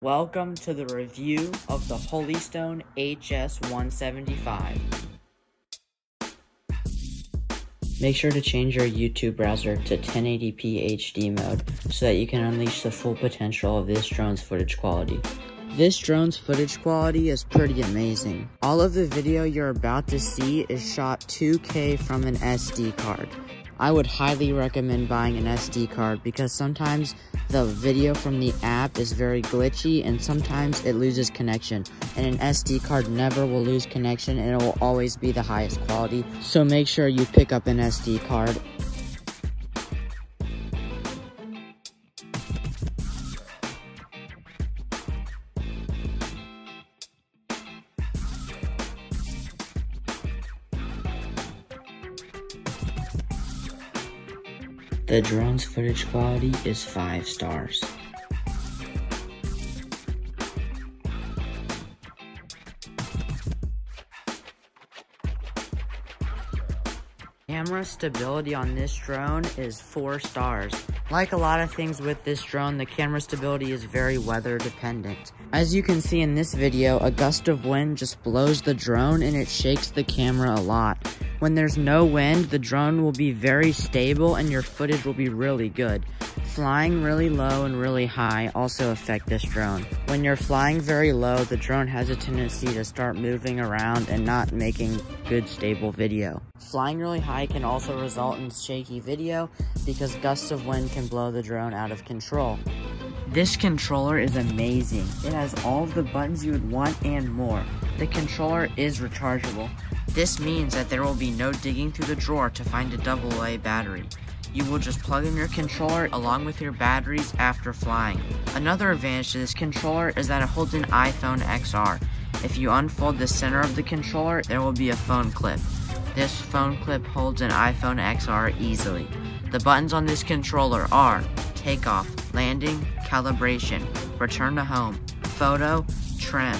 Welcome to the review of the Holystone HS175. Make sure to change your YouTube browser to 1080p HD mode so that you can unleash the full potential of this drone's footage quality. This drone's footage quality is pretty amazing. All of the video you're about to see is shot 2K from an SD card. I would highly recommend buying an SD card because sometimes the video from the app is very glitchy and sometimes it loses connection, and an SD card never will lose connection and it will always be the highest quality. So make sure you pick up an SD card. The drone's footage quality is 5 stars. Camera stability on this drone is 4 stars. Like a lot of things with this drone, the camera stability is very weather dependent. As you can see in this video, a gust of wind just blows the drone and it shakes the camera a lot. When there's no wind, the drone will be very stable and your footage will be really good. Flying really low and really high also affect this drone. When you're flying very low, the drone has a tendency to start moving around and not making good stable video. Flying really high can also result in shaky video because gusts of wind can blow the drone out of control. This controller is amazing. It has all of the buttons you would want and more. The controller is rechargeable. This means that there will be no digging through the drawer to find a AA battery. You will just plug in your controller along with your batteries after flying. Another advantage to this controller is that it holds an iPhone XR. If you unfold the center of the controller, there will be a phone clip. This phone clip holds an iPhone XR easily. The buttons on this controller are takeoff, landing, calibration, return to home, photo, trim,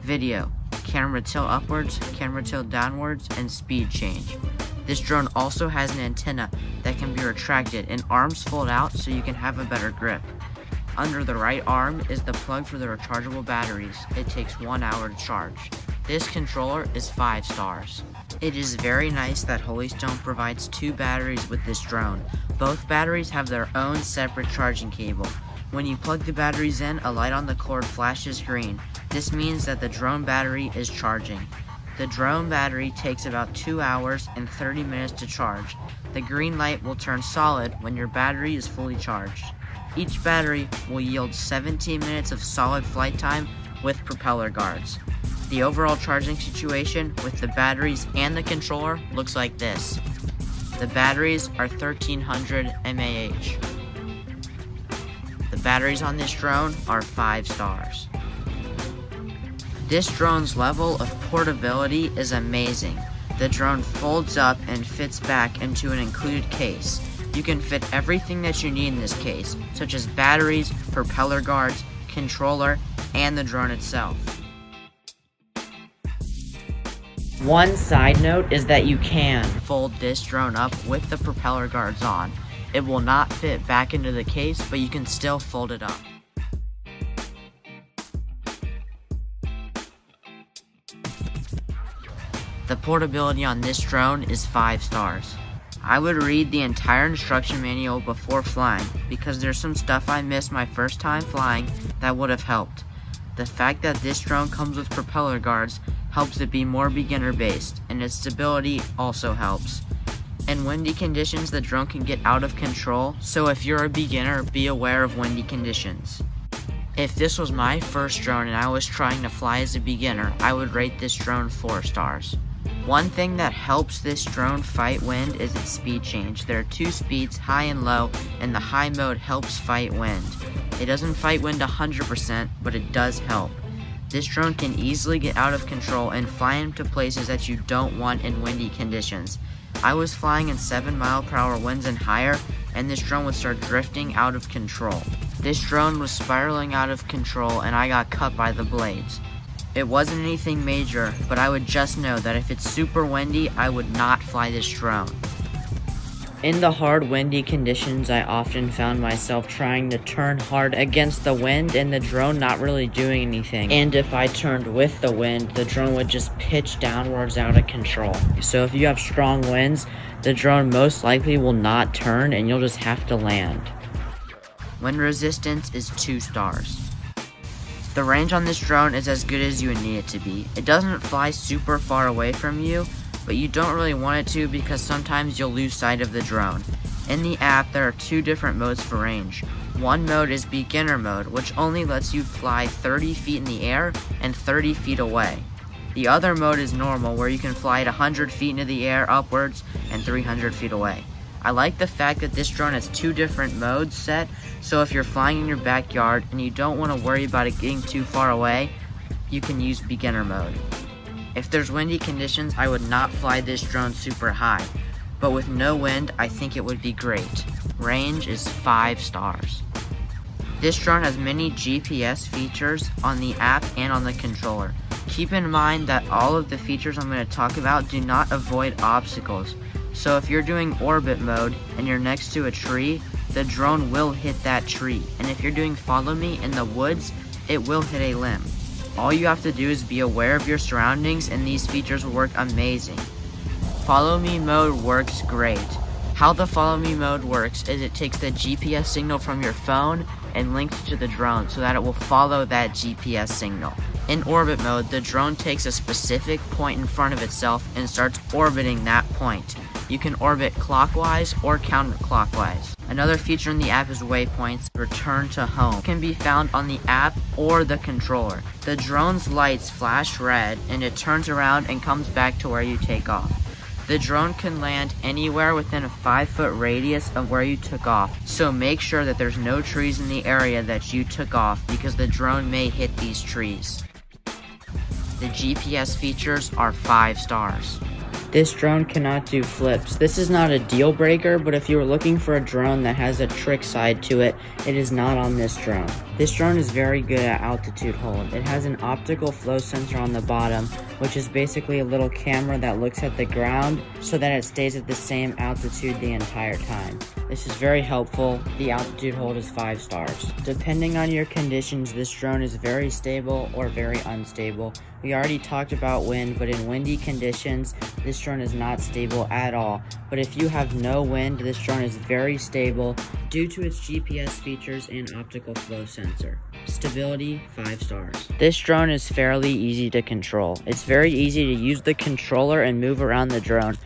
video, camera tilt upwards, camera tilt downwards, and speed change. This drone also has an antenna that can be retracted and arms fold out so you can have a better grip. Under the right arm is the plug for the rechargeable batteries. It takes 1 hour to charge. This controller is 5 stars. It is very nice that Holystone provides 2 batteries with this drone. Both batteries have their own separate charging cable. When you plug the batteries in, a light on the cord flashes green. This means that the drone battery is charging. The drone battery takes about 2 hours and 30 minutes to charge. The green light will turn solid when your battery is fully charged. Each battery will yield 17 minutes of solid flight time with propeller guards. The overall charging situation with the batteries and the controller looks like this. The batteries are 1300 mAh. The batteries on this drone are 5 stars. This drone's level of portability is amazing. The drone folds up and fits back into an included case. You can fit everything that you need in this case, such as batteries, propeller guards, controller, and the drone itself. One side note is that you can fold this drone up with the propeller guards on. It will not fit back into the case, but you can still fold it up. The portability on this drone is 5 stars. I would read the entire instruction manual before flying because there's some stuff I missed my first time flying that would have helped. The fact that this drone comes with propeller guards helps it be more beginner based, and its stability also helps. In windy conditions, the drone can get out of control, so if you're a beginner, be aware of windy conditions. If this was my first drone and I was trying to fly as a beginner, I would rate this drone 4 stars. One thing that helps this drone fight wind is its speed change. There are 2 speeds, high and low, and the high mode helps fight wind. It doesn't fight wind 100%, but it does help. This drone can easily get out of control and fly into places that you don't want in windy conditions. I was flying in 7-mile-per-hour winds and higher, and this drone would start drifting out of control. This drone was spiraling out of control and I got cut by the blades. It wasn't anything major, but I would just know that if it's super windy, I would not fly this drone. In the hard windy conditions, I often found myself trying to turn hard against the wind and the drone not really doing anything. And if I turned with the wind, the drone would just pitch downwards out of control. So if you have strong winds, the drone most likely will not turn and you'll just have to land. Wind resistance is 2 stars. The range on this drone is as good as you would need it to be. It doesn't fly super far away from you, but you don't really want it to because sometimes you'll lose sight of the drone. In the app, there are 2 different modes for range. One mode is beginner mode, which only lets you fly 30 feet in the air and 30 feet away. The other mode is normal, where you can fly at 100 feet into the air upwards and 300 feet away. I like the fact that this drone has 2 different modes set, so if you're flying in your backyard and you don't want to worry about it getting too far away, you can use beginner mode. If there's windy conditions, I would not fly this drone super high, but with no wind, I think it would be great. Range is 5 stars. This drone has many GPS features on the app and on the controller. Keep in mind that all of the features I'm going to talk about do not avoid obstacles. So if you're doing orbit mode and you're next to a tree, the drone will hit that tree. And if you're doing follow me in the woods, it will hit a limb. All you have to do is be aware of your surroundings and these features will work amazing. Follow me mode works great. How the follow me mode works is it takes the GPS signal from your phone and links it to the drone so that it will follow that GPS signal. In orbit mode, the drone takes a specific point in front of itself and starts orbiting that point. You can orbit clockwise or counterclockwise. Another feature in the app is waypoints. Return to home can be found on the app or the controller. The drone's lights flash red and it turns around and comes back to where you take off. The drone can land anywhere within a 5-foot radius of where you took off, so make sure that there's no trees in the area that you took off because the drone may hit these trees. The GPS features are 5 stars. This drone cannot do flips. This is not a deal breaker, but if you are looking for a drone that has a trick side to it, it is not on this drone. This drone is very good at altitude hold. It has an optical flow sensor on the bottom, which is basically a little camera that looks at the ground so that it stays at the same altitude the entire time. This is very helpful. The altitude hold is 5 stars. Depending on your conditions, this drone is very stable or very unstable. We already talked about wind, but in windy conditions, this drone is not stable at all. But if you have no wind, this drone is very stable due to its GPS features and optical flow sensor. Stability, 5 stars. This drone is fairly easy to control. It's very easy to use the controller and move around the drone.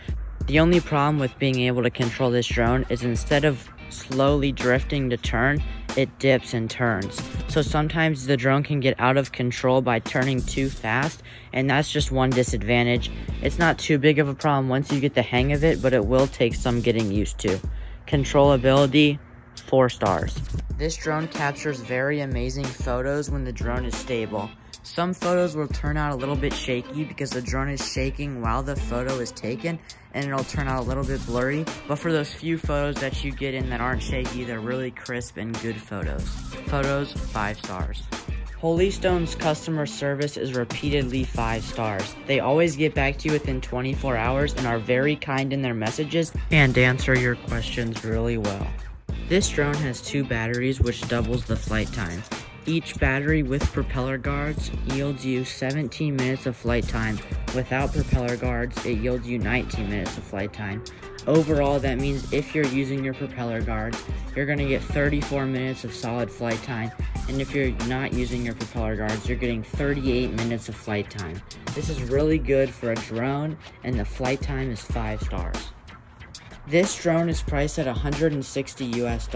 The only problem with being able to control this drone is instead of slowly drifting to turn, it dips and turns. So sometimes the drone can get out of control by turning too fast, and that's just one disadvantage. It's not too big of a problem once you get the hang of it, but it will take some getting used to. Controllability, 4 stars. This drone captures very amazing photos when the drone is stable. Some photos will turn out a little bit shaky because the drone is shaking while the photo is taken, and it'll turn out a little bit blurry. But for those few photos that you get in that aren't shaky, they're really crisp and good photos. Photos, 5 stars. Holystone's customer service is repeatedly 5 stars. They always get back to you within 24 hours and are very kind in their messages and answer your questions really well. This drone has 2 batteries, which doubles the flight time. Each battery with propeller guards yields you 17 minutes of flight time. Without propeller guards, it yields you 19 minutes of flight time. Overall, that means if you're using your propeller guards, you're going to get 34 minutes of solid flight time. And if you're not using your propeller guards, you're getting 38 minutes of flight time. This is really good for a drone, and the flight time is 5 stars. This drone is priced at $160 US.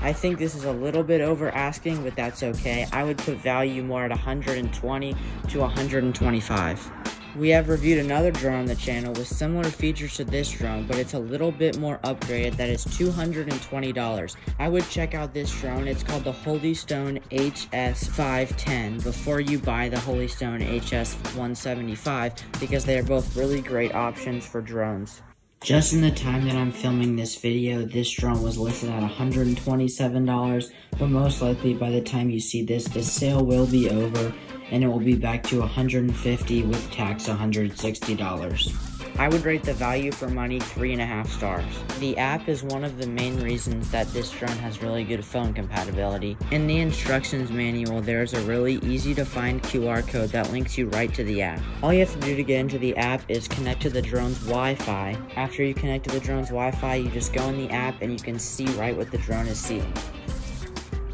I think this is a little bit over asking, but that's okay. I would put value more at $120 to $125. We have reviewed another drone on the channel with similar features to this drone, but it's a little bit more upgraded. That is $220. I would check out this drone. It's called the Holystone HS510 before you buy the Holystone HS175 because they are both really great options for drones. Just in the time that I'm filming this video, this drone was listed at $127, but most likely by the time you see this, the sale will be over and it will be back to $150 with tax $160. I would rate the value for money 3.5 stars. The app is one of the main reasons that this drone has really good phone compatibility. In the instructions manual, there is a really easy to find QR code that links you right to the app. All you have to do to get into the app is connect to the drone's Wi-Fi. After you connect to the drone's Wi-Fi, you just go in the app and you can see right what the drone is seeing.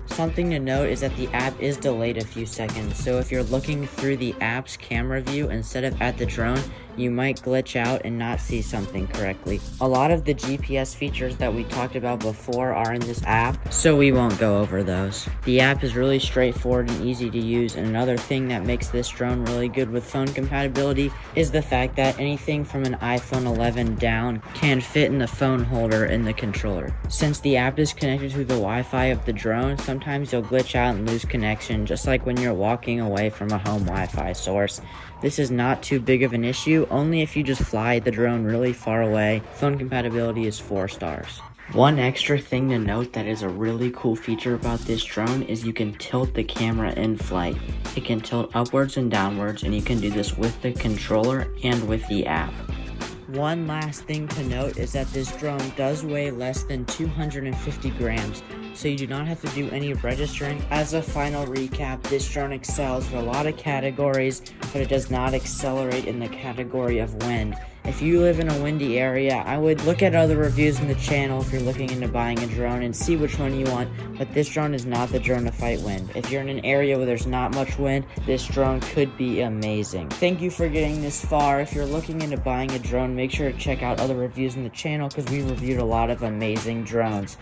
Something to note is that the app is delayed a few seconds, so if you're looking through the app's camera view instead of at the drone, you might glitch out and not see something correctly. A lot of the GPS features that we talked about before are in this app, so we won't go over those. The app is really straightforward and easy to use, and another thing that makes this drone really good with phone compatibility is the fact that anything from an iPhone 11 down can fit in the phone holder in the controller. Since the app is connected to the Wi-Fi of the drone, sometimes you'll glitch out and lose connection, just like when you're walking away from a home Wi-Fi source. This is not too big of an issue, only if you just fly the drone really far away. Phone compatibility is 4 stars. One extra thing to note that is a really cool feature about this drone is you can tilt the camera in flight. It can tilt upwards and downwards, and you can do this with the controller and with the app. One last thing to note is that this drone does weigh less than 250 grams, so you do not have to do any registering. As a final recap, this drone excels in a lot of categories, but it does not accelerate in the category of wind. If you live in a windy area, I would look at other reviews in the channel if you're looking into buying a drone and see which one you want, but this drone is not the drone to fight wind. If you're in an area where there's not much wind, this drone could be amazing. Thank you for getting this far. If you're looking into buying a drone, make sure to check out other reviews in the channel because we reviewed a lot of amazing drones.